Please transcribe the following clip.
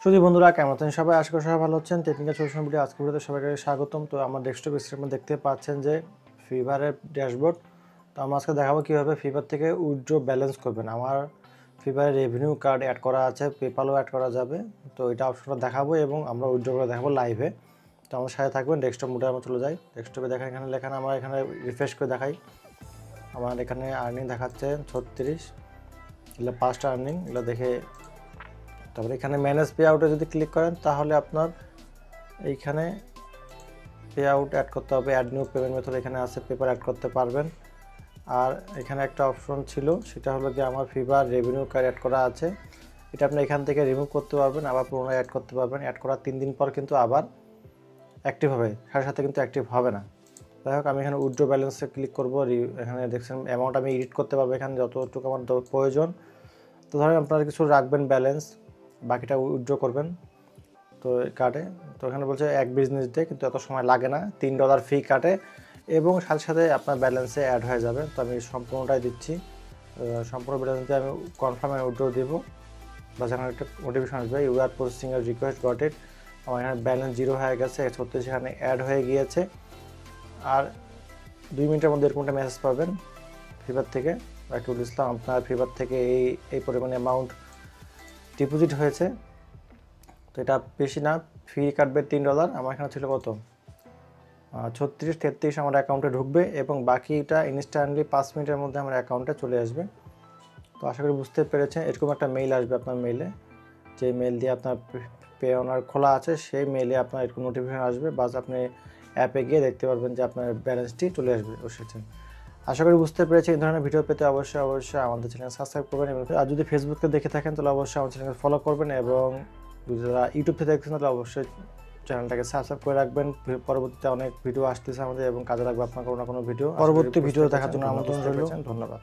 সুধী বন্ধুরা কেমন আছেন সবাই? আশা করি সবাই ভালো আছেন। টেকনিক্যাল সলিউশন ভিডিও আজকের ভিডিওতে সবাইকে স্বাগতম। তো আমার ডেস্কটপ স্ক্রিনে দেখতে পাচ্ছেন যে ফিভারের ড্যাশবোর্ড। তো আমরা আজকে দেখাবো কীভাবে ফিভার থেকে উইথড্র ব্যালেন্স করবেন। আমার ফিভারের রেভিনিউ কার্ড অ্যাড করা আছে, পেপালও অ্যাড করা যাবে। তো এটা অপশনটা দেখাবো এবং আমরা উইথড্র করে দেখাবো লাইভে। তো আমাদের সাথে থাকবেন। ডেস্কটপ মোডে আমরা চলে যাই। ডেস্কটপে দেখেন এখানে লেখা, আমরা এখানে রিফ্রেশ করে দেখাই। আমার এখানে আর্নিং দেখাচ্ছে 36, এগুলো পাস্ট আর্নিং, এগুলো দেখে। তারপরে এখানে ম্যানেজ পে আউটে যদি ক্লিক করেন তাহলে আপনার এইখানে পে আউট অ্যাড করতে হবে। অ্যাড নিউ পেমেন্ট মেথড এখানে আছে, পেপার অ্যাড করতে পারবেন। আর এখানে একটা অপশন ছিল, সেটা হলো যে আমার ফিভার রেভিনিউ কার্ড অ্যাড করা আছে, এটা আপনি এখান থেকে রিমুভ করতে পারবেন, আবার পুনরায় অ্যাড করতে পারবেন। অ্যাড করার 3 দিন পর কিন্তু আবার অ্যাক্টিভ হবে, সাথে সাথে কিন্তু অ্যাক্টিভ হবে না। যাই হোক, আমি এখানে উইথড্র ব্যালেন্সে ক্লিক করব। এখানে দেখছেন অ্যামাউন্ট আমি এডিট করতে পারবো এখানে যতটুকু আমার প্রয়োজন। তো ধরেন আপনারা কিছু রাখবেন ব্যালেন্স, বাকিটা উইথড্র করবেন তো কাটে। তো এখানে বলছে 1 বিজনেস ডে, কিন্তু এত সময় লাগে না, $3 ফি কাটে এবং সাথে সাথে আপনার ব্যালেন্সে অ্যাড হয়ে যাবে। তো আমি সম্পূর্ণটাই দিচ্ছি, সম্পূর্ণ ব্যালেন্সে আমি কনফার্ম উইথড্র দেব। বা এখানে একটা নোটিফিকেশন আসবে, ইউ আর প্রসেসিং এর রিকোয়েস্ট গট ইট। আমার এখানে ব্যালেন্স 0 হয়ে গেছে, 36 এখানে অ্যাড হয়ে গিয়েছে। আর 2 মিনিটের মধ্যে এরকম একটা মেসেজ পাবেন ফিভার থেকে, রাকিবুল ইসলাম আপনার ফিভার থেকে এই পরিমাণে অ্যামাউন্ট ডিপোজিট হয়েছে। তো এটা বেশি না, ফি কাটবে $3। আমার এখানে ছিল কত, 36-33 আমার অ্যাকাউন্টে ঢুকবে এবং বাকিটা ইনস্ট্যান্টলি 5 মিনিটের মধ্যে আমার অ্যাকাউন্টে চলে আসবে। তো আশা করি বুঝতে পেরেছেন। এরকম একটা মেইল আসবে আপনার মেইলে, যে মেইল দিয়ে আপনার পে অনার খোলা আছে, সেই মেইলে আপনার এরকম নোটিফিকেশন আসবে। বাস আপনি অ্যাপে গিয়ে দেখতে পারবেন যে আপনার ব্যালেন্সটি চলে আসবে এসেছে। আশা করি বুঝতে পেরেছি। এই ধরনের ভিডিও পেতে অবশ্যই আমাদের চ্যানেল সাবস্ক্রাইব করবেন। আর যদি ফেসবুকে দেখে থাকেন তাহলে অবশ্যই আমার চ্যানেলকে ফলো করবেন, এবং যারা ইউটিউব থেকে দেখছেন তাহলে অবশ্যই চ্যানেলটাকে সাবস্ক্রাইব করে রাখবেন। পরবর্তীতে অনেক ভিডিও আসতেছে আমাদের এবং কাজে লাগবে আপনার কোনো না কোনো ভিডিও। পরবর্তী ভিডিও দেখার জন্য আমন্ত্রণ রইল। ধন্যবাদ।